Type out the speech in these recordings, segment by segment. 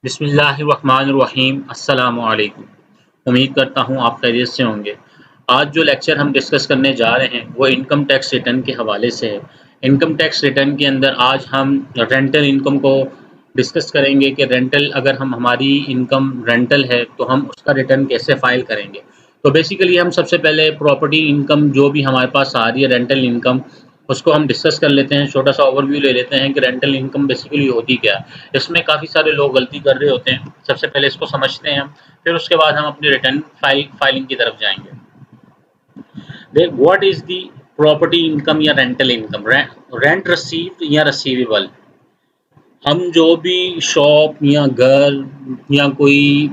बिस्मिल्लाहिर्रहमानिर्रहीम अस्सलामु अलैकुम। उम्मीद करता हूँ आप खैरियत से होंगे। आज जो लेक्चर हम डिस्कस करने जा रहे हैं वो इनकम टैक्स रिटर्न के हवाले से है। इनकम टैक्स रिटर्न के अंदर आज हम रेंटल इनकम को डिस्कस करेंगे कि रेंटल अगर हमारी इनकम रेंटल है तो हम उसका रिटर्न कैसे फ़ाइल करेंगे। तो बेसिकली हम सबसे पहले प्रॉपर्टी इनकम जो भी हमारे पास आ रही है रेंटल इनकम, उसको हम डिस्कस कर लेते हैं। छोटा-सा ओवरव्यू ले लेते हैं कि रेंटल इनकम बेसिकली होती क्या है। इसमें काफ़ी सारे लोग गलती कर रहे होते हैं। सबसे पहले इसको समझते हैं हम, फिर उसके बाद हम अपनी रिटर्न फाइलिंग की तरफ जाएँगे। देख what is the property income या रेंटल इनकम? रेंट रिसीव्ड या रिसीवेबल। हम जो भी शॉप या घर या कोई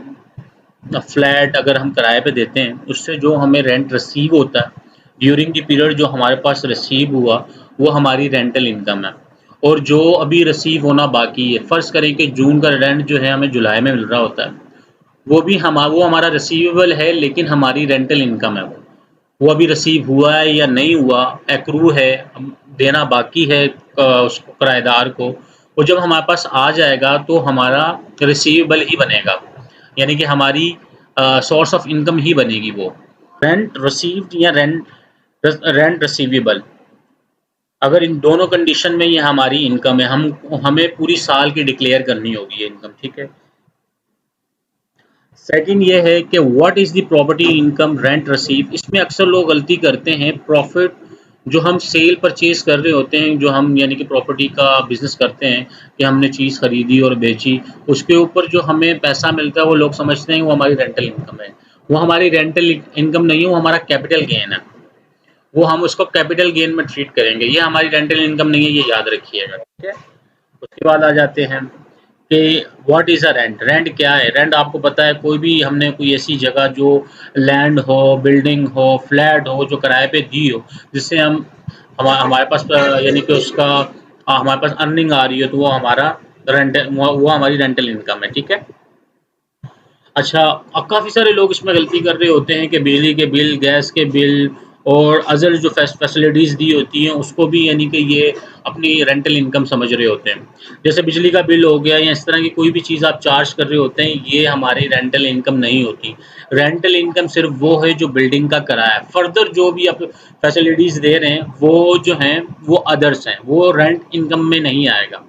फ्लैट अगर हम किराए पे देते हैं, उससे जो हमें रेंट रिसीव होता है ड्यूरिंग द पीरियड जो हमारे पास रिसीव हुआ, वो हमारी रेंटल इनकम है। और जो अभी रिसीव होना बाकी है, फ़र्ज़ करें कि जून का रेंट जो है हमें जुलाई में मिल रहा होता है, वो हमारा रिसीवेबल है, लेकिन हमारी रेंटल इनकम है वो। वो अभी रिसीव हुआ है या नहीं हुआ, एक्रू है, देना बाकी है उसको किराएदार को। वो जब हमारे पास आ जाएगा तो हमारा रिसीवेबल ही बनेगा, यानी कि हमारी सोर्स ऑफ इनकम ही बनेगी वो। रेंट रिसीव्ड या रेंट रिसीवेबल, अगर इन दोनों कंडीशन में ये हमारी इनकम है, हमें पूरी साल की डिक्लेयर करनी होगी ये इनकम, ठीक है। सेकंड ये है कि what is the property income rent receive. इसमें अक्सर लोग गलती करते हैं। प्रॉफिट जो हम सेल परचेज कर रहे होते हैं, जो हम यानी कि प्रॉपर्टी का बिजनेस करते हैं कि हमने चीज़ खरीदी और बेची, उसके ऊपर जो हमें पैसा मिलता है वो लोग समझते हैं वो हमारी रेंटल इनकम है। वो हमारी रेंटल इनकम नहीं है, वो हमारा कैपिटल गेन है। वो हम उसको कैपिटल गेन में ट्रीट करेंगे। ये हमारी रेंटल इनकम नहीं है, ये याद रखिएगा, ठीक है। उसके बाद आ जाते हैं कि what is a rent. Rent क्या है? रेंट आपको पता है, कोई भी हमने कोई ऐसी जगह जो लैंड हो, बिल्डिंग हो, फ्लैट हो, जो किराए पे दी हो, जिससे हमारे पास यानी कि उसका हमारे पास अर्निंग आ रही है, तो वो हमारा वो हमारी रेंटल इनकम है, ठीक है। अच्छा, अब काफ़ी सारे लोग इसमें गलती कर रहे होते हैं कि बिजली के बिल, गैस के बिल और अदर जो फैसिलिटीज़ दी होती हैं, उसको भी यानी कि ये अपनी रेंटल इनकम समझ रहे होते हैं। जैसे बिजली का बिल हो गया या इस तरह की कोई भी चीज़ आप चार्ज कर रहे होते हैं, ये हमारी रेंटल इनकम नहीं होती। रेंटल इनकम सिर्फ़ वो है जो बिल्डिंग का किराया है। फर्दर जो भी आप फैसिलिटीज़ दे रहे हैं, वो जो हैं, वो अदर्स हैं, वो रेंट इनकम में नहीं आएगा।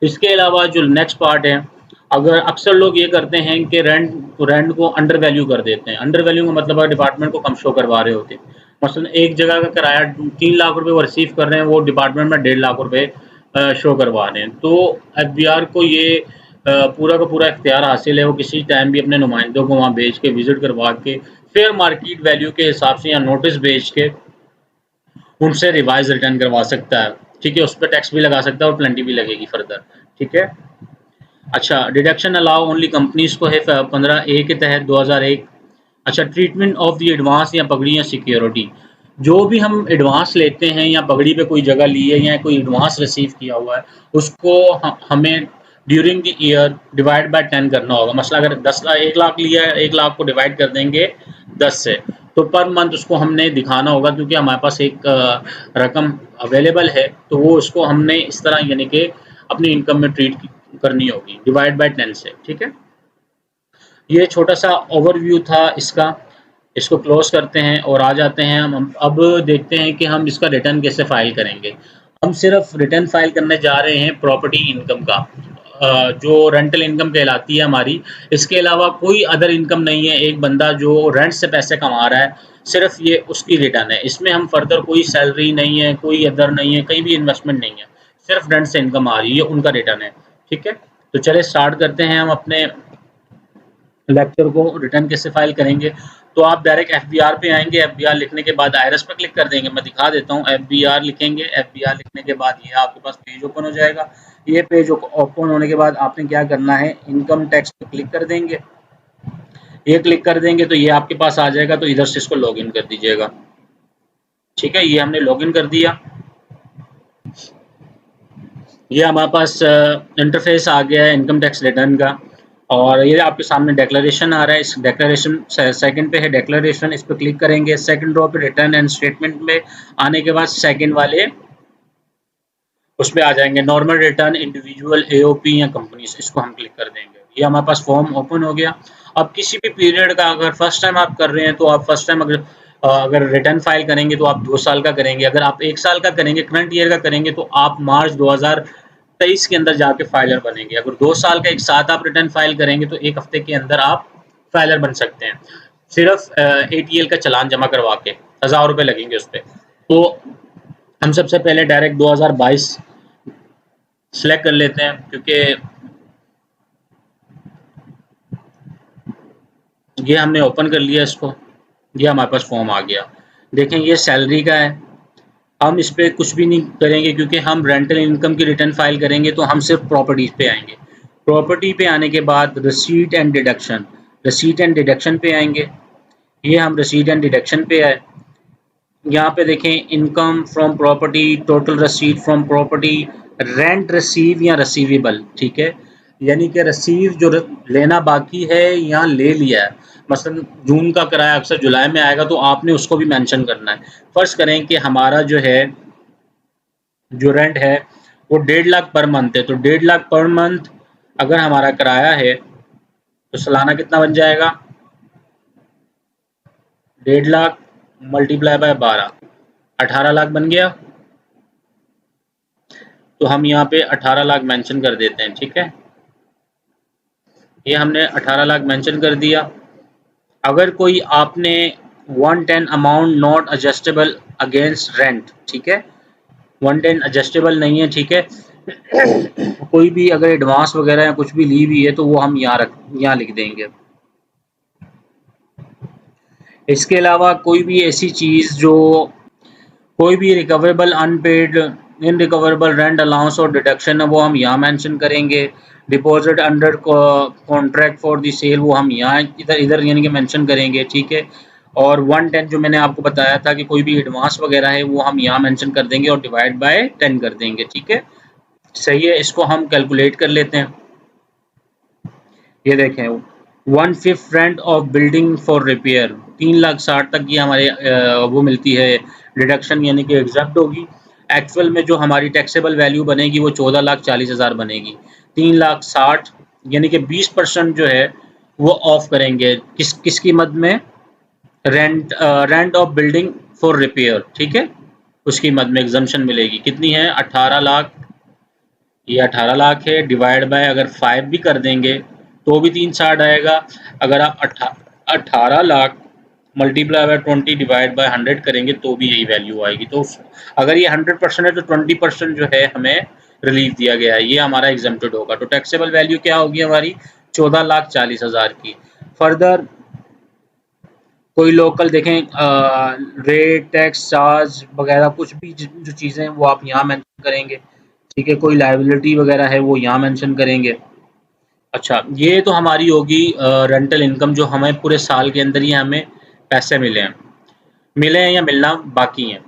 इसके अलावा जो नेक्स्ट पार्ट है, अगर अक्सर लोग ये करते हैं कि रेंट को अंडर वैल्यू कर देते हैं। अंडर वैल्यू का मतलब है डिपार्टमेंट को कम शो करवा रहे होते हैं। मसलन एक जगह का किराया 3 लाख रुपए वो रिसीव कर रहे हैं, वो डिपार्टमेंट में 1.5 लाख रुपए शो करवा रहे हैं। तो एफबीआर को ये पूरा का पूरा इख्तियार हासिल है, वो किसी टाइम भी अपने नुमाइंदों को वहाँ भेज के, विज़िट करवा के, फेयर मार्केट वैल्यू के हिसाब से या नोटिस भेज के उनसे रिवाइज़ रिटर्न करवा सकता है, ठीक है। उस पे टैक्स भी लगा सकता है और पेनल्टी भी लगेगी फर्दर, ठीक है। अच्छा, डिडक्शन अलाउ ओनली कंपनीज़ को है 15A के तहत 2001। अच्छा, ट्रीटमेंट ऑफ द एडवांस या पगड़ी या सिक्योरिटी। जो भी हम एडवांस लेते हैं या पगड़ी पे कोई जगह ली है या कोई एडवांस रिसीव किया हुआ है, उसको हमें during the year divide by 10 करना होगा। मसला अगर 1 लाख लिया है, 1 लाख को डिवाइड कर देंगे 10 से, तो पर मंथ उसको हमने दिखाना होगा, क्योंकि हमारे पास एक रकम अवेलेबल है, तो वो उसको हमने इस तरह यानी कि अपनी इनकम में ट्रीट करनी होगी, डिवाइड बाय 10 से, ठीक है। ये छोटा सा ओवरव्यू था इसका। इसको क्लोज करते हैं और आ जाते हैं हम अब देखते हैं कि हम इसका रिटर्न कैसे फाइल करेंगे। हम सिर्फ रिटर्न फाइल करने जा रहे हैं प्रॉपर्टी इनकम का, जो रेंटल इनकम कहलाती है हमारी। इसके अलावा कोई अदर इनकम नहीं है। एक बंदा जो रेंट से पैसे कमा रहा है, सिर्फ ये उसकी रिटर्न है। इसमें हम फर्दर कोई सैलरी नहीं है, कोई अदर नहीं है, कहीं भी इन्वेस्टमेंट नहीं है, सिर्फ रेंट से इनकम आ रही है, उनका रिटर्न है, ठीक है। तो चले स्टार्ट करते हैं हम अपने लेक्चर को। रिटर्न कैसे फाइल करेंगे, तो आप डायरेक्ट एफबीआर पे आएंगे। एफबीआर लिखने के बाद आईआरएस पर क्लिक कर देंगे। मैं दिखा देता हूँ। एफबीआर लिखेंगे। एफबीआर लिखने के बाद ये आपके पास पेज ओपन हो जाएगा। ये पेज ओपन होने के बाद आपने क्या करना है, इनकम टैक्स पे क्लिक कर देंगे। ये क्लिक कर देंगे तो ये आपके पास आ जाएगा, तो इधर से इसको लॉगिन कर दीजिएगा, ठीक है। ये हमने लॉगिन कर दिया। ये हमारे पास इंटरफेस आ गया है इनकम टैक्स रिटर्न का, और ये आपके सामने डिक्लेरेशन आ रहा है। इस डिक्लेरेशन सेकंड पे है डिक्लेरेशन, इस पर क्लिक करेंगे। सेकंड रो पे रिटर्न एंड स्टेटमेंट में आने के बाद सेकंड वाले उस पे आ जाएंगे नॉर्मल रिटर्न, इंडिविजुअल, एओपी या कंपनीज, इसको हम क्लिक कर देंगे। ये हमारे पास फॉर्म ओपन हो गया। अब किसी भी पीरियड का अगर फर्स्ट टाइम आप कर रहे हैं तो आप फर्स्ट टाइम अगर रिटर्न फाइल करेंगे तो आप 2 साल का करेंगे, अगर आप 1 साल का करेंगे, करंट ईयर का करेंगे तो आप मार्च 2023 के अंदर जाके फाइलर बनेंगे। अगर 2 साल का एक साथ आप रिटर्न फाइल करेंगे तो 1 हफ्ते के अंदर आप फाइलर बन सकते हैं, सिर्फ एटीएल का चालान जमा करवा के। 1000 रुपये लगेंगे उस पे। तो हम सबसे पहले डायरेक्ट 2022 सेलेक्ट कर लेते हैं, क्योंकि ये हमने ओपन कर लिया इसको। ये हमारे पास फॉर्म आ गया। देखें ये सैलरी का है, हम इस पे कुछ भी नहीं करेंगे क्योंकि हम रेंटल इनकम की रिटर्न फाइल करेंगे तो हम सिर्फ प्रॉपर्टीज पे आएंगे। प्रॉपर्टी पे आने के बाद receipt and deduction, receipt and deduction पे आएंगे। ये हम रिसीट एंड डिडक्शन पे आए। यहाँ पे देखें income from property, total receipt from property, rent receive या रिसीवेबल, ठीक है, यानी कि रिसीव जो लेना बाकी है या ले लिया है। मसलन जून का किराया अक्सर जुलाई में आएगा तो आपने उसको भी मेंशन करना है। फर्ज करें कि हमारा जो है जो रेंट है वो 1.5 लाख पर मंथ है, तो 1.5 लाख पर मंथ अगर हमारा किराया है तो सालाना कितना बन जाएगा, 1.5 लाख मल्टीप्लाई बाय 12, 18 लाख बन गया। तो हम यहाँ पे 18 लाख मेंशन कर देते हैं, ठीक है। ये हमने 18 लाख मेंशन कर दिया। अगर कोई आपने 110 amount not adjustable against rent, ठीक है, 110 एडजस्टेबल नहीं है, ठीक है। कोई भी अगर एडवांस वगैरह या कुछ भी ली हुई है तो वो हम यहाँ लिख देंगे। इसके अलावा कोई भी ऐसी चीज़ जो कोई भी recoverable unpaid irrecoverable rent allowance और डिडक्शन है वो हम यहाँ मेंशन करेंगे। Deposit under contract for the sale वो हम यहाँ इधर यानी कि मेंशन करेंगे, ठीक है। और 110 जो मैंने आपको बताया था कि कोई भी एडवांस वगैरह है वो हम यहाँ मेंशन कर देंगे और डिवाइड बाय 10 कर देंगे, ठीक है। सही है, इसको हम कैलकुलेट कर लेते हैं। ये देखें 1/5 rent of building for repair, 3,60,000 तक ये हमारे वो मिलती है डिडक्शन, यानी कि एग्जम्प्ट होगी। एक्चुअल में जो हमारी टैक्सेबल वैल्यू बनेगी वो 14,40,000 बनेगी। 3,60,000 यानी कि 20% जो है वो ऑफ करेंगे किस कीमत में, rent of building for repair, ठीक है, उस कीमत में एग्जम्पशन मिलेगी। कितनी है, 18 लाख। ये 18 लाख है, डिवाइड बाय अगर 5 भी कर देंगे तो भी 360 आएगा। अगर आप 18 lakh multiply by 20 divide by 100 करेंगे तो भी यही वैल्यू आएगी। तो अगर ये 100% है तो 20% जो है हमें रिलीफ दिया गया है, ये हमारा एग्जम्प्टेड होगा। तो टैक्सेबल वैल्यू क्या होगी हमारी, 14,40,000 की। फर्दर कोई लोकल देखें रेट टैक्स चार्ज वगैरह कुछ भी जो चीज़ें हैं वो आप यहाँ मेंशन करेंगे, ठीक है। कोई लायबिलिटी वगैरह है वो यहाँ मेंशन करेंगे। अच्छा, ये तो हमारी होगी रेंटल इनकम जो हमें पूरे साल के अंदर ही हमें पैसे मिले हैं या मिलना बाकी हैं,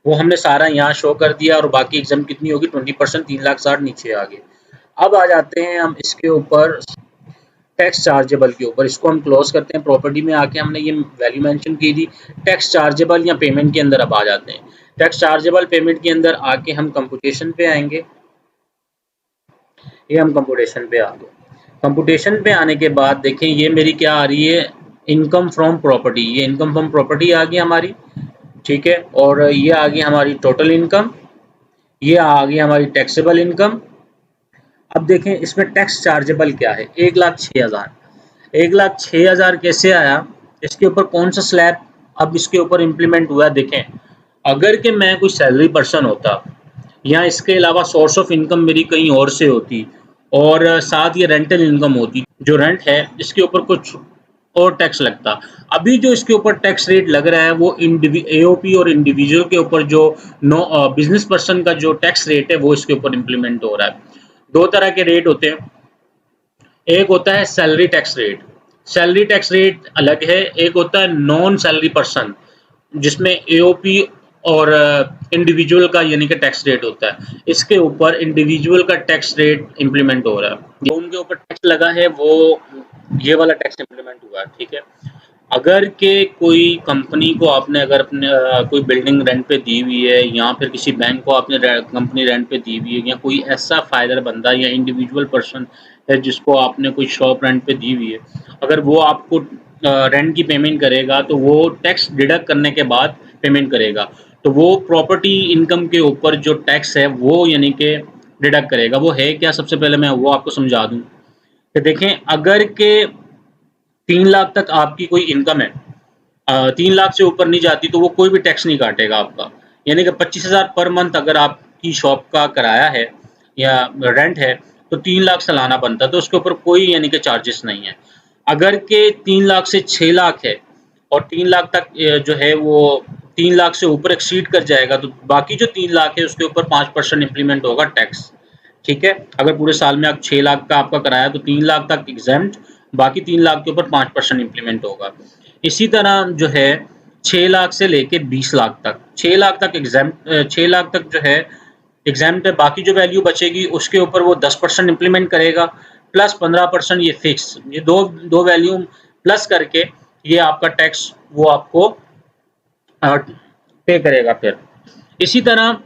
वो हमने सारा यहाँ शो कर दिया। और बाकी एग्जाम कितनी होगी, 20%, 3,60,000 नीचे आ गए। अब आ जाते हैं हम इसके ऊपर टैक्स चार्जेबल के ऊपर, इसको हम क्लोज करते हैं। प्रॉपर्टी में आके हमने ये वैल्यू मेंशन की थी। टैक्स चार्जेबल या पेमेंट के अंदर अब आ जाते हैं। टैक्स चार्जेबल पेमेंट के अंदर आके हम कंप्यूटेशन पे आएंगे। ये हम कंप्यूटेशन पे आ गए। कंप्यूटेशन पे आने के बाद देखें ये मेरी क्या आ रही है, इनकम फ्रॉम प्रॉपर्टी। ये इनकम फ्रॉम प्रॉपर्टी आ गई हमारी, ठीक है। और ये आ गई हमारी टोटल इनकम, ये आ गई हमारी टैक्सेबल इनकम। अब देखें इसमें टैक्स चार्जेबल क्या है, 1,06,000। 1,06,000 कैसे आया, इसके ऊपर कौन सा स्लैब अब इसके ऊपर इम्प्लीमेंट हुआ। देखें अगर कि मैं कोई सैलरी पर्सन होता या इसके अलावा सोर्स ऑफ इनकम मेरी कहीं और से होती और साथ ये रेंटल इनकम होती, जो रेंट है इसके ऊपर कुछ और टैक्स लगता। अभी जो इसके ऊपर टैक्स रेट लग रहा है वो एओपी और इंडिविजुअल के ऊपर जो बिजनेस पर्सन का जो टैक्स रेट है वो इसके ऊपर इम्प्लीमेंट हो रहा है। 2 तरह के रेट होते हैं, एक होता है salary tax rate, salary tax rate अलग है। एक होता है नॉन सैलरी पर्सन जिसमें एओपी और इंडिविजुअल का यानी कि टैक्स रेट होता है। इसके ऊपर इंडिविजुअल का टैक्स रेट इम्प्लीमेंट हो रहा है, जो उनके ऊपर टैक्स लगा है वो ये वाला टैक्स इम्प्लीमेंट हुआ है, ठीक है। अगर के कोई कंपनी को आपने अगर अपने कोई बिल्डिंग रेंट पे दी हुई है या फिर किसी बैंक को आपने कंपनी रेंट पे दी हुई है या कोई ऐसा फायदा बंदा या इंडिविजुअल पर्सन है जिसको आपने कोई शॉप रेंट पे दी हुई है, अगर वो आपको रेंट की पेमेंट करेगा तो वो टैक्स डिडक्ट करने के बाद पेमेंट करेगा। तो वो प्रॉपर्टी इनकम के ऊपर जो टैक्स है वो यानी कि डिडक्ट करेगा। वो है क्या, सबसे पहले मैं वो आपको समझा दूँ कि देखें, अगर के 3 लाख तक आपकी कोई इनकम है, 3 लाख से ऊपर नहीं जाती तो वो कोई भी टैक्स नहीं काटेगा आपका। यानी कि 25,000 पर मंथ अगर आपकी शॉप का किराया है या रेंट है तो 3 लाख सालाना बनता है, तो उसके ऊपर कोई यानी कि चार्जेस नहीं है। अगर के 3 लाख से 6 लाख है और 3 लाख तक जो है वो 3 लाख से ऊपर एक्सीड कर जाएगा तो बाकी जो 3 लाख है उसके ऊपर 5% इम्प्लीमेंट होगा टैक्स। ठीक है, अगर पूरे साल में आप 6 लाख का आपका कराया तो 3 लाख तक एग्जेम्प्ट, बाकी 3 लाख के ऊपर 5% इम्प्लीमेंट होगा। इसी तरह जो है 6 लाख से लेके 20 लाख तक, 6 लाख तक एग्जेम्प्ट, 6 लाख तक जो है एग्जेम्प्ट है, बाकी जो वैल्यू बचेगी उसके ऊपर वो 10% इम्प्लीमेंट करेगा प्लस 15% ये फिक्स, ये दो वैल्यू प्लस करके ये आपका टैक्स वो आपको पे करेगा। फिर इसी तरह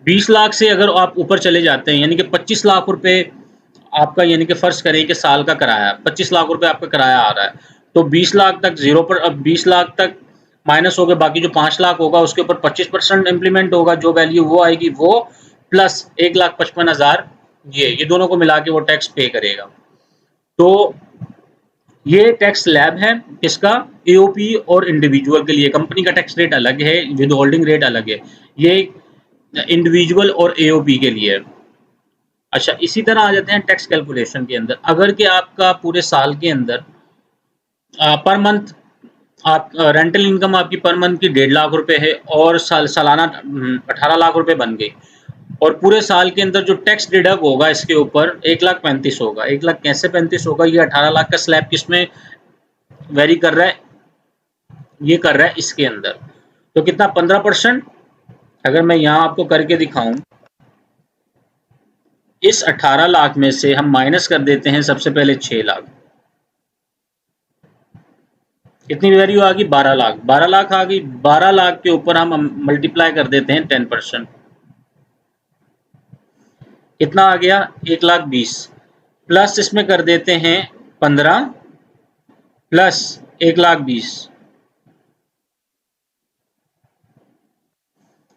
20 लाख से अगर आप ऊपर चले जाते हैं यानी कि 25 लाख रुपए आपका, यानी कि फर्ज करें कि साल का किराया 25 लाख रुपए आपका किराया आ रहा है, तो 20 लाख तक जीरो पर, अब 20 लाख तक माइनस हो गए, बाकी जो 5 लाख होगा उसके ऊपर 25% इम्प्लीमेंट होगा, जो वैल्यू वो आएगी वो प्लस 1,55,000 ये दोनों को मिला के वो टैक्स पे करेगा। तो ये टैक्स स्लैब है इसका, एओपी और इंडिविजुअल के लिए कंपनी का टैक्स रेट अलग है, विद होल्डिंग रेट अलग है, ये इंडिविजुअल और एओपी के लिए। अच्छा, इसी तरह आ जाते हैं टैक्स कैलकुलेशन के अंदर। अगर कि आपका पूरे साल के अंदर पर मंथ आप रेंटल इनकम आपकी पर मंथ की 1.5 लाख रुपए है और सालाना 18 लाख रुपए बन गई, और पूरे साल के अंदर जो टैक्स डिडक्ट होगा इसके ऊपर 1,35,000 होगा। 1 लाख कैसे 35 होगा, ये 18 लाख का स्लैब किसमें वेरी कर रहा है, ये कर रहा है इसके अंदर। तो कितना, 15%। अगर मैं यहाँ आपको करके दिखाऊं, इस 18 लाख में से हम माइनस कर देते हैं सबसे पहले 6 लाख, कितनी वैल्यू आ गई, 12 लाख। 12 लाख आ गई, 12 लाख के ऊपर हम मल्टीप्लाई कर देते हैं 10%, कितना आ गया, 1,20,000 प्लस इसमें कर देते हैं 15 प्लस 1,20,000,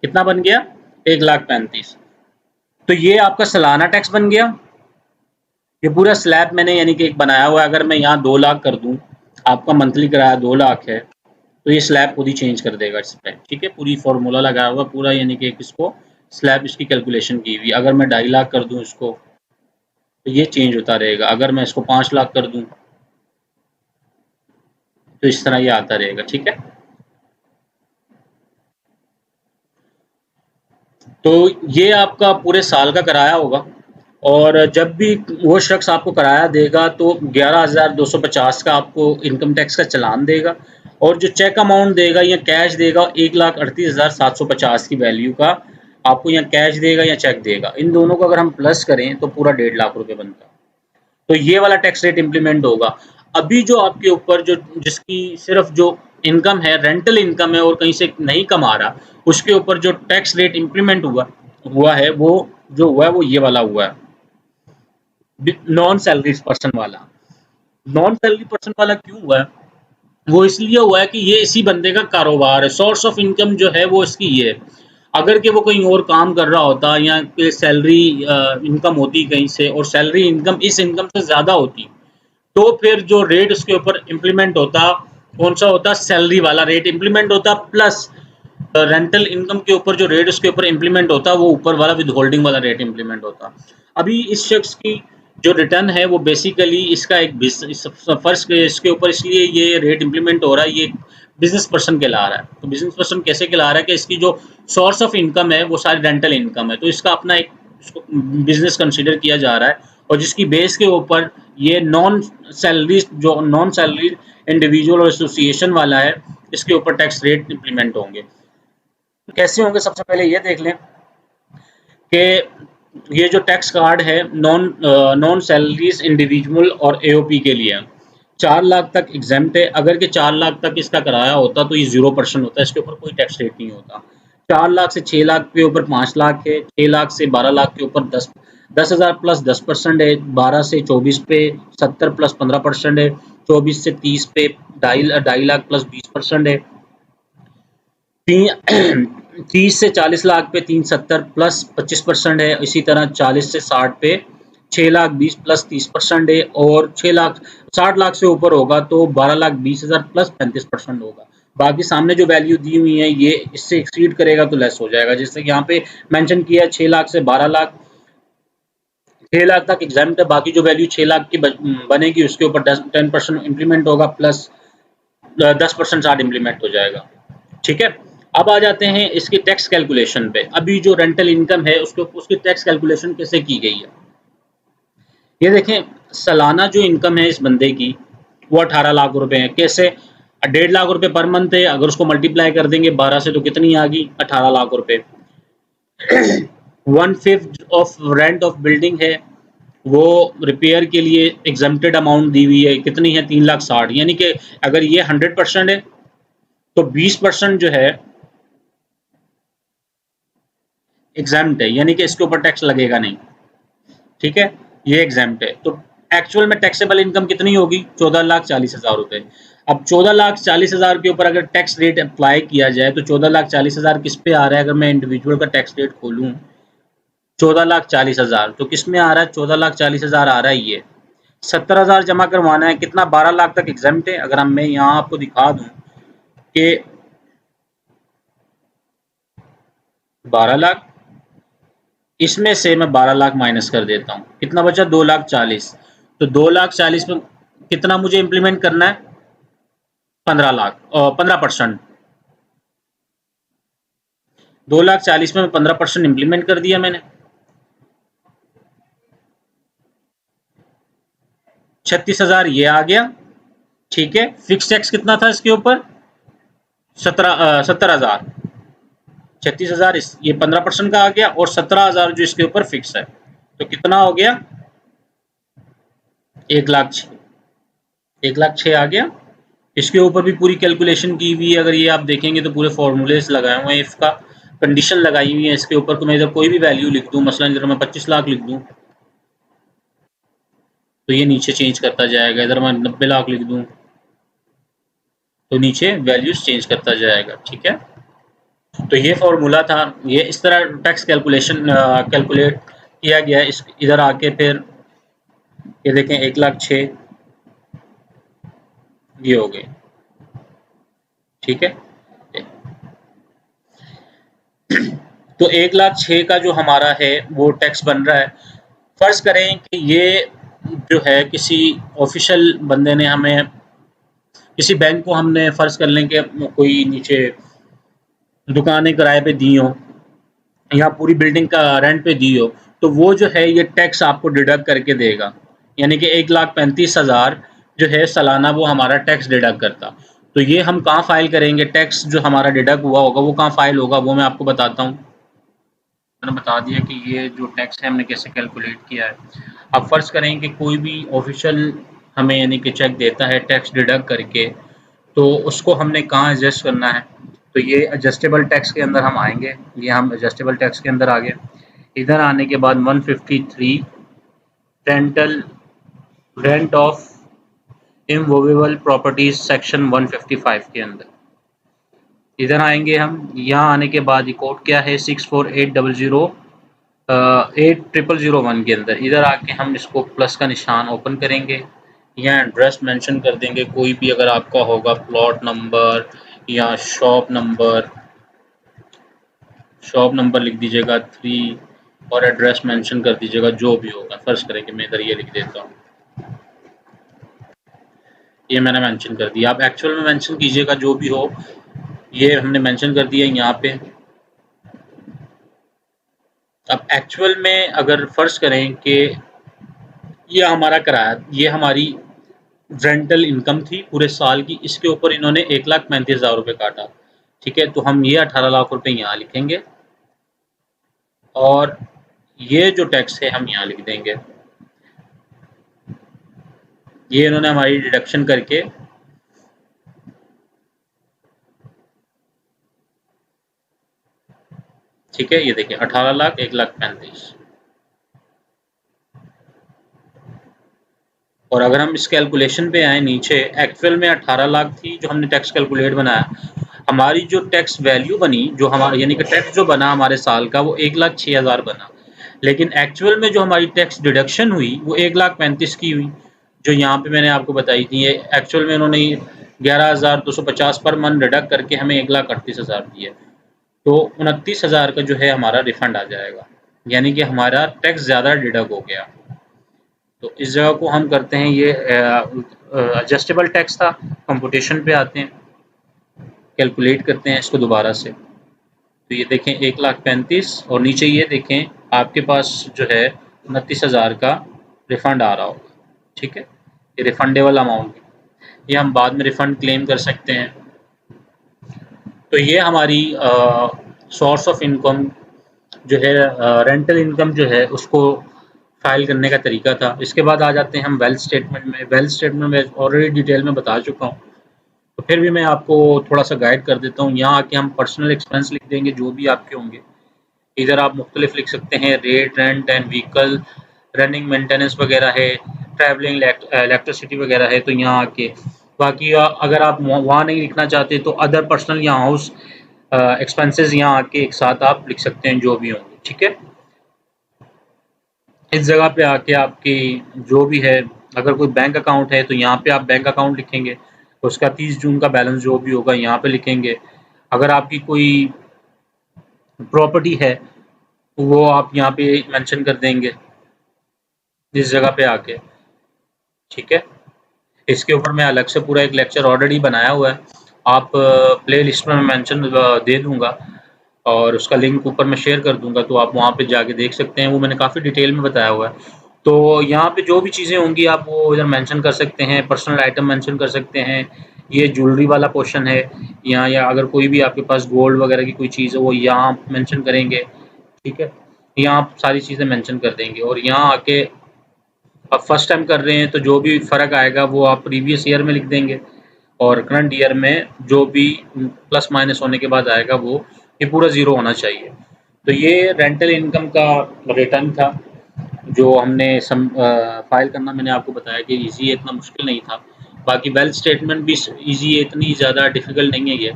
कितना बन गया, 1,35,000। तो ये आपका सालाना टैक्स बन गया। ये पूरा स्लैब मैंने यानी कि एक बनाया हुआ है। अगर मैं यहाँ 2 लाख कर दूं, आपका मंथली किराया 2 लाख है, तो ये स्लैब खुद ही चेंज कर देगा इस पे। ठीक है, पूरी फॉर्मूला लगाया हुआ पूरा, यानी कि इसको स्लैब इसकी कैलकुलेशन की हुई। अगर मैं 2.5 लाख कर दूं इसको तो ये चेंज होता रहेगा, अगर मैं इसको 5 लाख कर दूं तो इस तरह ये आता रहेगा। ठीक है, तो ये आपका पूरे साल का किराया होगा, और जब भी वो शख्स आपको किराया देगा तो 11,250 का आपको इनकम टैक्स का चालान देगा, और जो चेक अमाउंट देगा या कैश देगा 1,38,750 की वैल्यू का आपको या कैश देगा या चेक देगा। इन दोनों को अगर हम प्लस करें तो पूरा 1.5 लाख रुपए बनता है। तो ये वाला टैक्स रेट इम्प्लीमेंट होगा। अभी जो आपके ऊपर जो जिसकी सिर्फ जो इनकम है, रेंटल इनकम है और कहीं से नहीं कमा रहा, उसके ऊपर जो टैक्स रेट इम्प्लीमेंट हुआ हुआ है वो जो हुआ है वो ये वाला हुआ है, नॉन सैलरी पर्सन वाला। नॉन सैलरी पर्सन वाला क्यों हुआ है, वो इसलिए हुआ है कि ये इसी बंदे का कारोबार है, सोर्स ऑफ इनकम जो है वो इसकी ये है। अगर कि वो कहीं और काम कर रहा होता या सैलरी इनकम होती कहीं से और सैलरी इनकम इस इनकम से ज़्यादा होती, तो फिर जो रेट उसके ऊपर इम्प्लीमेंट होता कौन सा होता, सैलरी वाला रेट इम्प्लीमेंट होता, प्लस रेंटल इनकम के ऊपर जो रेट उसके ऊपर इम्प्लीमेंट होता वो ऊपर वाला विद होल्डिंग वाला रेट इम्प्लीमेंट होता। अभी इस शख्स की जो रिटर्न है वो बेसिकली इसका एक फर्ज इसके ऊपर इसलिए ये रेट इम्प्लीमेंट हो रहा है, ये बिजनेस पर्सन कहला रहा है। तो बिजनेस पर्सन कैसे कहला रहा है कि इसकी जो सोर्स ऑफ इनकम है वो सारी रेंटल इनकम है, तो इसका अपना एक इसको बिजनेस कंसीडर किया जा रहा है, और जिसकी बेस के ऊपर ये नॉन सैलरी इंडिविजुअल और एसोसिएशन वाला है, इसके ऊपर टैक्स रेट इम्प्लीमेंट होंगे। कैसे होंगे, सबसे पहले ये देख लें कि ये जो टैक्स कार्ड है नॉन सैलरीज इंडिविजुअल और एओपी के लिए, 4 लाख तक एग्जेम्प्ट है। अगर के 4 लाख तक इसका किराया होता तो ये 0% होता है, इसके ऊपर कोई टैक्स रेट नहीं होता। 4 लाख से 6 लाख के ऊपर 5 लाख है, 6 लाख से 12 लाख के ऊपर 10,000 प्लस 10% है, 12 से 24 पे 70 प्लस 15% है, 24 से 30 पे ढाई लाख प्लस 20% है, 30 से 40 लाख पे 370 प्लस 25% है, इसी तरह 40 से 60 पे 6 लाख 20 प्लस 30% है, और 6 लाख 60 लाख से ऊपर होगा तो 12 लाख 20,000 प्लस 35% होगा। बाकी सामने जो वैल्यू दी हुई है ये इससे एक्सीड करेगा तो लेस हो जाएगा, जैसे यहाँ पे मेंशन किया है 6 लाख से 12 लाख, 6 लाख तक एग्जाम्प्ट है, बाकी जो वैल्यू 6 लाख की बनेगी उसके ऊपर 10% इम्प्लीमेंट होगा, प्लस 10% चार्ज इम्प्लीमेंट हो जाएगा। ठीक है, अब आ जाते हैं इसकी टैक्स कैलकुलेशन पे। अभी जो रेंटल इनकम है उसके उसकी टैक्स कैलकुलेशन कैसे की गई है, ये देखें। सालाना जो इनकम है इस बंदे की वो 18 लाख रुपए है। कैसे? 1.5 लाख रुपए पर मंथ है, अगर उसको मल्टीप्लाई कर देंगे 12 से तो कितनी आ गई? 18 लाख रुपए। 1/5 ऑफ रेंट ऑफ बिल्डिंग है, वो रिपेयर के लिए एग्जम्प्टेड अमाउंट दी हुई है, कितनी है? 3,60,000। यानी कि अगर ये 100% है तो 20% जो है एग्जाम्प्ट है, यानी कि इसके ऊपर टैक्स लगेगा नहीं। ठीक है, ये एग्जाम्प्ट है। तो एक्चुअल में टैक्सेबल इनकम कितनी होगी? 14,40,000 रुपए। अब 14,40,000 के ऊपर अगर टैक्स रेट अप्लाई किया जाए तो 14,40,000 किस पे आ रहा है? अगर मैं इंडिविजुअल का टैक्स रेट खोलूं 14,40,000 तो किस में आ रहा है? 14,40,000 आ रहा है ये। 70,000 जमा करवाना है, कितना? 12 लाख तक एग्जाम्प्ट है। अगर मैं यहाँ आपको दिखा दूं कि 12 लाख, इसमें से मैं 12 लाख माइनस कर देता हूँ, कितना बचा? 2,40,000। तो 2,40,000 में कितना मुझे इम्प्लीमेंट करना है? 15 लाख और 15%। 2,40,000 में 15% इम्प्लीमेंट कर दिया मैंने, 36,000 ये आ गया। ठीक है, फिक्स टैक्स कितना था इसके ऊपर? 70,000। 36,000 ये 15% का आ गया, और 17,000 जो इसके ऊपर फिक्स है, तो कितना हो गया? 1,06,000। 1,06,000 आ गया। इसके ऊपर भी पूरी कैलकुलेशन की हुई है, अगर ये आप देखेंगे तो पूरे फॉर्मूलेस लगाए हुए हैं, इफ का कंडीशन लगाई हुई है इसके ऊपर। तो मैं इधर कोई भी वैल्यू लिख दूं, मसलन इधर मैं 25 लाख लिख दूं तो ये नीचे चेंज करता जाएगा। इधर मैं 90 लाख लिख दूं तो नीचे वैल्यूज चेंज करता जाएगा। ठीक है, तो ये फॉर्मूला था, ये इस तरह टैक्स कैलकुलेशन कैलकुलेट किया गया। इस इधर आके फिर ये देखें 1,06,000 ये हो गए। ठीक है, तो 1,06,000 का जो हमारा है वो टैक्स बन रहा है। फर्ज करें कि ये जो है किसी ऑफिशियल बंदे ने हमें, किसी बैंक को हमने फर्ज कर लें कि कोई नीचे दुकानें किराए पे दी हो या पूरी बिल्डिंग का रेंट पे दी हो, तो वो जो है ये टैक्स आपको डिडक्ट करके देगा। यानी कि 1,35,000 जो है सालाना वो हमारा टैक्स डिडक्ट करता। तो ये हम कहाँ फाइल करेंगे? टैक्स जो हमारा डिडक्ट हुआ होगा वो कहाँ फाइल होगा वो मैं आपको बताता हूँ। मैंने बता दिया कि ये जो टैक्स है हमने कैसे कैलकुलेट किया है। अब फ़र्ज़ करें कि कोई भी ऑफिशियल हमें यानी कि चेक देता है टैक्स डिडक्ट करके, तो उसको हमने कहाँ एडजस्ट करना है? तो ये एडजस्टेबल टैक्स के अंदर हम आएंगे। ये हम एडजस्टेबल टैक्स के अंदर आ गए। इधर आने के बाद 153 rental rent of immovable properties section 155 के अंदर इधर आएंगे हम। यहाँ आने के बाद ये कोड क्या है? 6480080001 के अंदर इधर आके हम इसको प्लस का निशान ओपन करेंगे। यहाँ एड्रेस मेंशन कर देंगे, कोई भी अगर आपका होगा प्लॉट नंबर या शॉप नंबर लिख दीजिएगा 3 और एड्रेस मेंशन कर दीजिएगा जो भी होगा। फर्ज करें कि मैं इधर ये लिख देता हूँ, ये मैंने मेंशन कर दिया। आप एक्चुअल में मेंशन कीजिएगा जो भी हो, ये हमने मेंशन कर दिया यहाँ पे। अब एक्चुअल में अगर फर्ज करें कि ये हमारा किराया, ये हमारी रेंटल इनकम थी पूरे साल की, इसके ऊपर इन्होंने 1,35,000 रुपये काटा। ठीक है, तो हम ये 18 लाख रुपए यहाँ लिखेंगे और ये जो टैक्स है हम यहाँ लिख देंगे। ये इन्होंने हमारी डिडक्शन करके ठीक है, ये देखिए 18 लाख 1,35,000। और अगर हम इस कैलकुलेशन पे आए नीचे, एक्चुअल में 18 लाख थी जो हमने टैक्स कैलकुलेट बनाया, हमारी जो टैक्स वैल्यू बनी, जो हमारा यानी कि टैक्स जो बना हमारे साल का, वो 1,06,000 बना। लेकिन एक्चुअल में जो हमारी टैक्स डिडक्शन हुई वो 1,35,000 की हुई, जो यहाँ पे मैंने आपको बताई थी। ये एक्चुअल में उन्होंने 11,250 पर मंथ डिडक्ट करके हमें 1,38,000 दिए। तो 29,000 का जो है हमारा रिफंड आ जाएगा, यानी कि हमारा टैक्स ज़्यादा डिडक्ट हो गया। तो इस जगह को हम करते हैं, ये एडजस्टेबल टैक्स था। कंप्यूटेशन पे आते हैं, कैलकुलेट करते हैं इसको दोबारा से। तो ये देखें 1,35,000 और नीचे ये देखें आपके पास जो है 29,000 का रिफंड आ रहा होगा। ठीक है, ये रिफंडेबल अमाउंट है, ये हम बाद में रिफंड क्लेम कर सकते हैं। तो ये हमारी सोर्स ऑफ इनकम जो है, रेंटल इनकम जो है उसको फाइल करने का तरीका था। इसके बाद आ जाते हैं हम वेल्थ स्टेटमेंट में। वेल्थ स्टेटमेंट में ऑलरेडी डिटेल में बता चुका हूँ, तो फिर भी मैं आपको थोड़ा सा गाइड कर देता हूँ। यहाँ आके हम पर्सनल एक्सपेंस लिख देंगे जो भी आपके होंगे। इधर आप मुख्तलिफ लिख सकते हैं, rate, rent and vehicle, running maintenance वगैरह है, ट्रैवलिंग, इलेक्ट्रिसिटी वगैरह है। तो यहाँ आके बाकी अगर आप वहाँ नहीं लिखना चाहते तो अदर पर्सनल या हाउस एक्सपेंसेस यहाँ आके एक साथ आप लिख सकते हैं जो भी होंगे। ठीक है, इस जगह पे आके आपकी जो भी है, अगर कोई बैंक अकाउंट है तो यहाँ पे आप बैंक अकाउंट लिखेंगे, उसका 30 जून का बैलेंस जो भी होगा यहाँ पे लिखेंगे। अगर आपकी कोई प्रॉपर्टी है तो वो आप यहाँ पे मेंशन कर देंगे इस जगह पे आके। ठीक है, इसके ऊपर मैं अलग से पूरा एक लेक्चर ऑलरेडी बनाया हुआ है, आप प्ले लिस्ट में मेंशन दे दूँगा और उसका लिंक ऊपर मैं शेयर कर दूँगा, तो आप वहाँ पे जाके देख सकते हैं। वो मैंने काफ़ी डिटेल में बताया हुआ है। तो यहाँ पे जो भी चीज़ें होंगी आप वो इधर मेंशन कर सकते हैं, पर्सनल आइटम मेंशन कर सकते हैं। ये ज्वेलरी वाला पोर्शन है यहाँ, या अगर कोई भी आपके पास गोल्ड वगैरह की कोई चीज़ है वो यहाँ मेंशन करेंगे। ठीक है, यहाँ आप सारी चीज़ें मेंशन कर देंगे और यहाँ आके आप फर्स्ट टाइम कर रहे हैं तो जो भी फ़र्क आएगा वो आप प्रीवियस ईयर में लिख देंगे और करंट ईयर में जो भी प्लस माइनस होने के बाद आएगा वो ये पूरा ज़ीरो होना चाहिए। तो ये रेंटल इनकम का रिटर्न था जो हमने फाइल करना, मैंने आपको बताया कि ईज़ी है, इतना मुश्किल नहीं था। बाकी वेल्थ स्टेटमेंट भी ईज़ी है, इतनी ज़्यादा डिफ़िकल्ट नहीं है ये,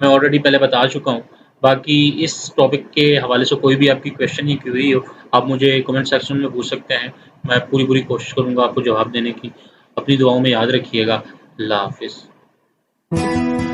मैं ऑलरेडी पहले बता चुका हूँ। बाकी इस टॉपिक के हवाले से कोई भी आपकी क्वेश्चन या क्वेरी हो, आप मुझे कमेंट सेक्शन में पूछ सकते हैं। मैं पूरी कोशिश करूँगा आपको जवाब देने की। अपनी दुआओं में याद रखिएगा। अल्लाह हाफ़िज़।